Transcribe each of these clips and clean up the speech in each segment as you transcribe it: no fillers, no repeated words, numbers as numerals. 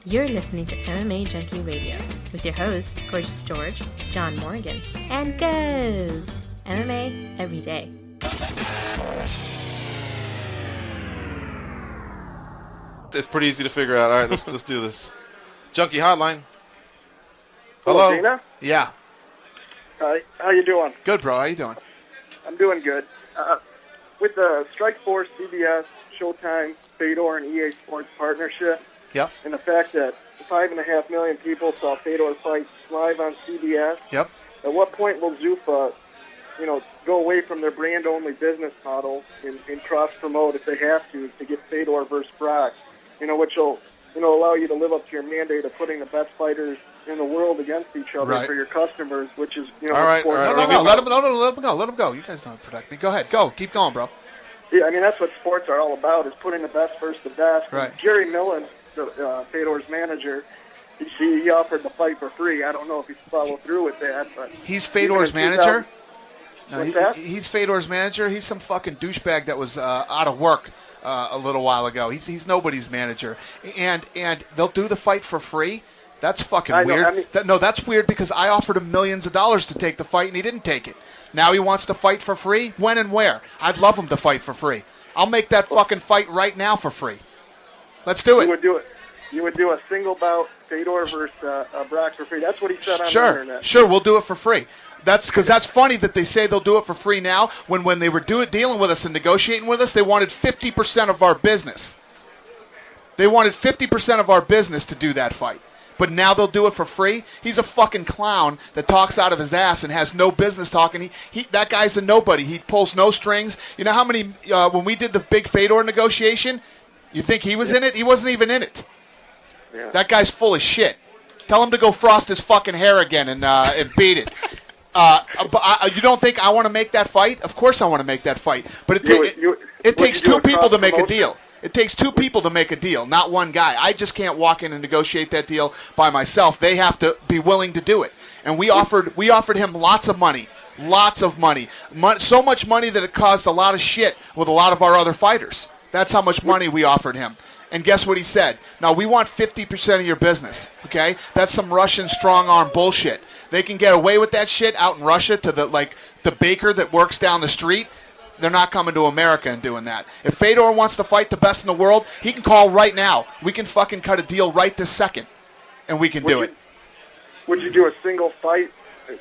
You're listening to MMA Junkie Radio with your host, Gorgeous George, John Morgan, and Goes MMA every day. It's pretty easy to figure out. All right, let's do this. Junkie Hotline. Hello. Dana? Yeah. Hi. How you doing? Good, bro. How you doing? I'm doing good. With the Strikeforce, CBS, Showtime, Fedor, and EA Sports partnership, Yep. and the fact that 5.5 million people saw Fedor fight live on CBS. Yep. At what point will Zuffa, go away from their brand-only business model and cross-promote if they have to get Fedor versus Brock? Which will, allow you to live up to your mandate of putting the best fighters in the world against each other for your customers, which is, all right. sports. No, let him go. You guys don't protect me. Go ahead. Keep going, bro. Yeah, I mean, that's what sports are all about, is putting the best versus the best. Right. And Jerry Millen, Fedor's manager, he offered the fight for free. I don't know if he followed through with that. But he's Fedor's manager? No, that? He's Fedor's manager. He's some fucking douchebag that was out of work a little while ago. He's nobody's manager. And they'll do the fight for free? That's fucking weird. That's weird because I offered him millions of dollars to take the fight and he didn't take it. Now he wants to fight for free? When and where? I'd love him to fight for free. I'll make that fucking fight right now for free. Let's do it. You would do a single bout Fedor versus Brock for free. That's what he said on the internet. Sure, we'll do it for free. That's because that's funny that they say they'll do it for free now. When they were dealing with us and negotiating with us, they wanted 50% of our business. They wanted 50% of our business to do that fight. But now they'll do it for free? He's a fucking clown that talks out of his ass and has no business talking. That guy's a nobody. He pulls no strings. You know how many, when we did the big Fedor negotiation, you think he was in it? He wasn't even in it. Yeah. That guy's full of shit. Tell him to go frost his fucking hair again and beat it. You don't think I want to make that fight? Of course I want to make that fight. But it takes two people to make a deal. It takes two people to make a deal, not one guy. I just can't walk in and negotiate that deal by myself. They have to be willing to do it. And we offered him lots of money. So much money that it caused a lot of shit with a lot of our other fighters. That's how much money we offered him. And guess what he said? Now, we want 50% of your business, okay? That's some Russian strong-arm bullshit. They can get away with that shit out in Russia to the baker that works down the street. They're not coming to America and doing that. If Fedor wants to fight the best in the world, he can call right now. We can fucking cut a deal right this second, and we can do it. Would you do a single fight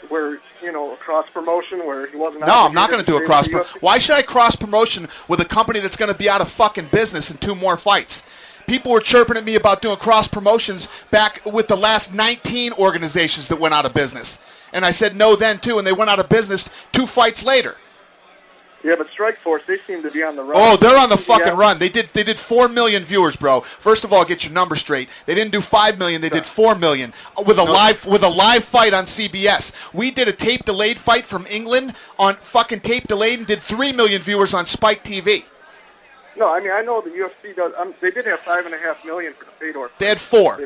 where, a cross-promotion where he wasn't... No, I'm not going to do a cross-promotion. Why should I cross-promotion with a company that's going to be out of fucking business in 2 more fights? People were chirping at me about doing cross-promotions back with the last 19 organizations that went out of business. And I said no then, too, and they went out of business 2 fights later. Yeah, but Strikeforce, they seem to be on the run. Oh, they're on the fucking run. They did 4 million viewers, bro. First of all, get your number straight. They didn't do 5 million. They did 4 million with a live fight on CBS. We did a tape delayed fight from England on fucking tape delayed and did 3 million viewers on Spike TV. No, I mean I know the UFC does. They did have 5.5 million for the Fedor fight. They had 4.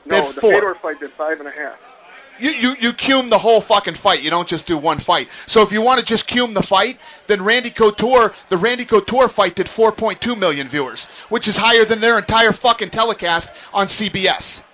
The Fedor fight did 5.5. You cume the whole fucking fight. You don't just do one fight. So if you want to just cume the fight, then the Randy Couture fight did 4.2 million viewers, which is higher than their entire fucking telecast on CBS.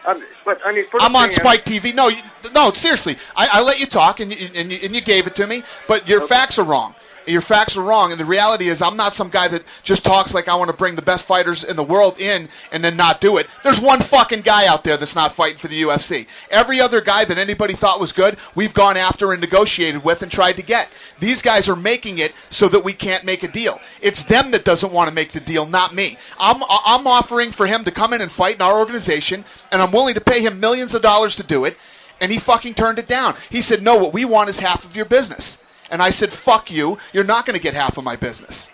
I'm on Spike TV. No, seriously. I let you talk, and you gave it to me, but your facts are wrong. Your facts are wrong, and the reality is I'm not some guy that just talks like I want to bring the best fighters in the world in and then not do it. There's one fucking guy out there that's not fighting for the UFC. Every other guy that anybody thought was good, we've gone after and negotiated with and tried to get. These guys are making it so that we can't make a deal. It's them that doesn't want to make the deal, not me. I'm offering for him to come in and fight in our organization, and I'm willing to pay him millions of dollars to do it, and he fucking turned it down. He said, no, what we want is half of your business. And I said, fuck you. You're not going to get half of my business.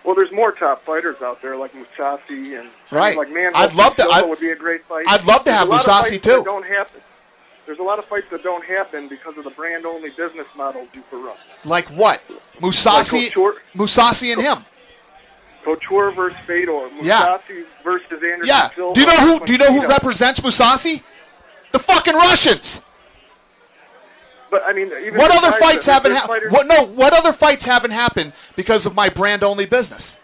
Well, there's more top fighters out there like Mousasi and right. Like Manhoef. I'd love to. Would be a great fight. I'd love to have Mousasi too. Don't happen. There's a lot of fights that don't happen because of the brand-only business model Zuffa runs. Like what? Mousasi, Mousasi and him. Couture versus Fedor. Mousasi versus Anderson Silva. Do you know who represents Mousasi? The fucking Russians. But I mean, what other fights haven't happened? What other fights haven't happened because of my brand-only business?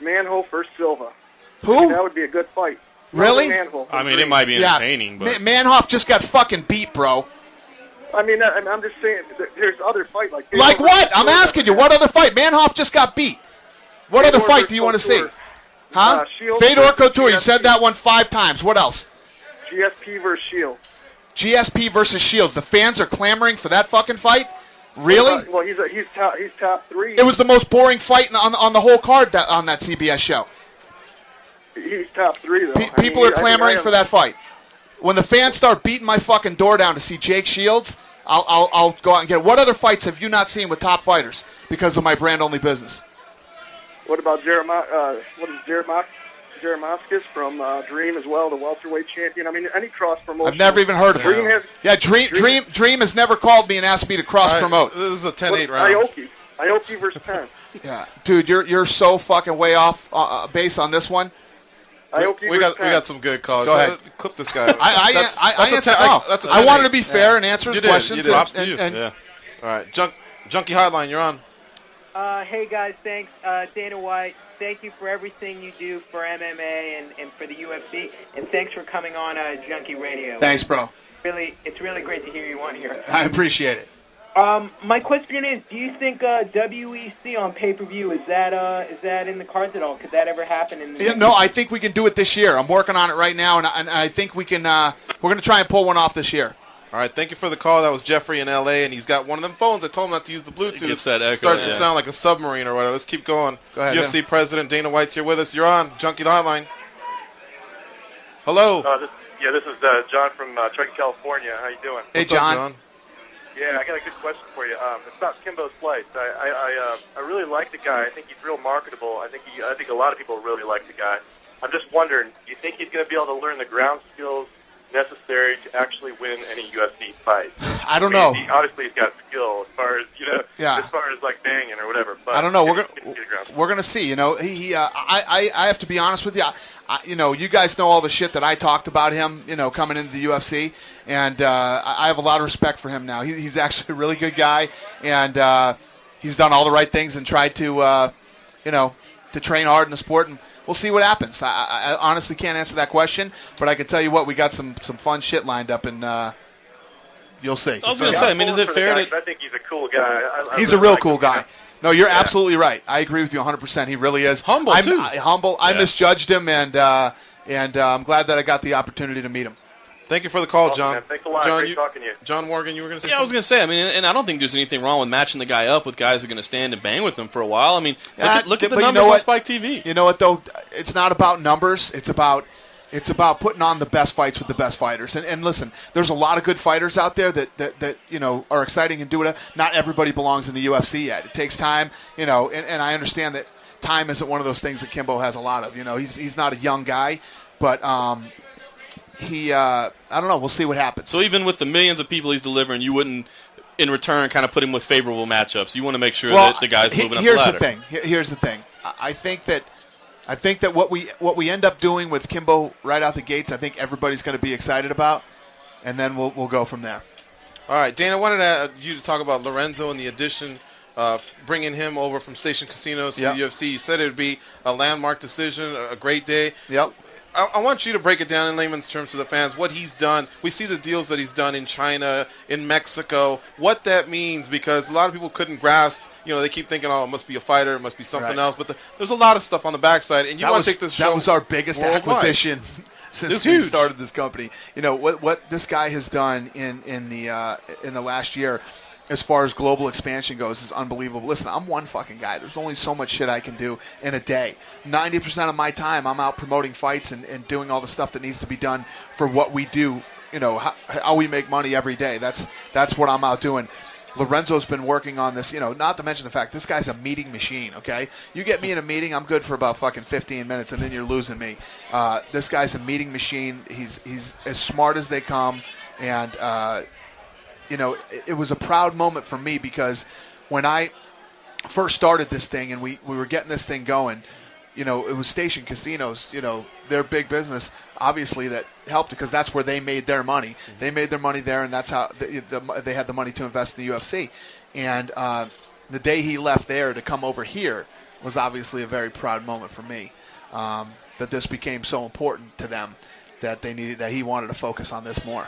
Manhoef versus Silva. Who? That would be a good fight. Really? Manhoef. I mean, it might be entertaining, but Manhoef just got fucking beat, bro. I mean, I'm just saying, there's other fight like what? I'm asking you, what other fight? Manhoef just got beat. What other fight do you want to see? Huh? Fedor Couture. You said that one 5 times. What else? GSP versus Shields. GSP versus Shields. The fans are clamoring for that fucking fight? Really? Well, he's top 3. It was the most boring fight on the whole card on that CBS show. He's top 3, though. People are clamoring for that fight. When the fans start beating my fucking door down to see Jake Shields, I'll go out and get it. What other fights have you not seen with top fighters because of my brand-only business? What about Jeremoskas from Dream as well, the welterweight champion? I mean, any cross-promotion. I've never even heard of him. Dream has never called me and asked me to cross-promote. This is a 10-8 round. Aoki versus 10. Yeah. Dude, you're so fucking way off base on this one. We got some good calls. Go ahead. Clip this guy. I wanted to be fair and answer his questions. Props to you. All right. Junkie Hotline, you're on. Hey, guys, thanks. Dana White, thank you for everything you do for MMA and for the UFC, and thanks for coming on Junkie Radio. Thanks, bro. It's really great to hear you on here. I appreciate it. My question is, do you think WEC on pay-per-view, is that in the cards at all? Could that ever happen? No, I think we can do it this year. I'm working on it right now, and I think we can. We're going to try and pull one off this year. All right, thank you for the call. That was Jeffrey in L.A., and he's got one of them phones. I told him not to use the Bluetooth. It gets that echo, starts to sound like a submarine or whatever. Let's keep going. Go ahead. UFC President Dana White's here with us. You're on Junkie Hotline. Hello. This is John from Truckee, California. How you doing? Hey, What's up, John. Yeah, I got a good question for you. It's about Kimbo Slice. I really like the guy. I think he's real marketable. I think a lot of people really like the guy. I'm just wondering, do you think he's going to be able to learn the ground skills necessary to actually win any UFC fight? I don't know. Obviously, he's got skill as far as as far as like banging or whatever. But I don't know. We're gonna see. I have to be honest with you. You guys know all the shit that I talked about him. Coming into the UFC, and I have a lot of respect for him now. He's actually a really good guy, and he's done all the right things and tried to to train hard in the sport. And we'll see what happens. I honestly can't answer that question, but I can tell you what, we got some fun shit lined up, and you'll see. I was going to say, is it fair I think he's a cool guy. He's a real cool guy. No, you're absolutely right. I agree with you 100%. He really is. Humble, too. Humble. I misjudged him, and I'm glad that I got the opportunity to meet him. Thank you for the call, John. Thanks a lot. Great talking to you. John Morgan, you were going to say something? I was going to say, and I don't think there's anything wrong with matching the guy up with guys who are going to stand and bang with him for a while. Look at the numbers on Spike TV. You know what, though? It's not about numbers. It's about putting on the best fights with the best fighters. And listen, there's a lot of good fighters out there that are exciting and do it. Not everybody belongs in the UFC yet. It takes time, and I understand that time isn't one of those things that Kimbo has a lot of. He's not a young guy, but I don't know. We'll see what happens. So even with the millions of people he's delivering, you wouldn't, in return, kind of put him with favorable matchups. You want to make sure that the guy's moving up the ladder. Here's the thing. I think that what we end up doing with Kimbo right out the gates, I think everybody's going to be excited about, and then we'll go from there. All right, Dana, I wanted you to talk about Lorenzo and the addition, bringing him over from Station Casinos to the UFC. You said it would be a landmark decision, a great day. Yep. I want you to break it down in layman's terms to the fans, what he's done. We see the deals that he's done in China, in Mexico, what that means, because a lot of people couldn't grasp. They keep thinking, it must be a fighter, it must be something else. But there's a lot of stuff on the backside, and you want to take this show. That was our biggest acquisition since we started this company. What this guy has done in the last year, as far as global expansion goes, is unbelievable. Listen, I'm one fucking guy. There's only so much shit I can do in a day. 90% of my time, I'm out promoting fights and doing all the stuff that needs to be done for what we do. How we make money every day. That's what I'm out doing. Lorenzo's been working on this, not to mention the fact this guy's a meeting machine, okay? You get me in a meeting, I'm good for about fucking 15 minutes, and then you're losing me. This guy's a meeting machine. He's as smart as they come, and, it was a proud moment for me because when I first started this thing and we were getting this thing going, it was Station Casinos, their big business, obviously, that helped because that's where they made their money. Mm-hmm. They made their money there, and that's how they had the money to invest in the UFC. And the day he left there to come over here was obviously a very proud moment for me. that this became so important to them that he wanted to focus on this more.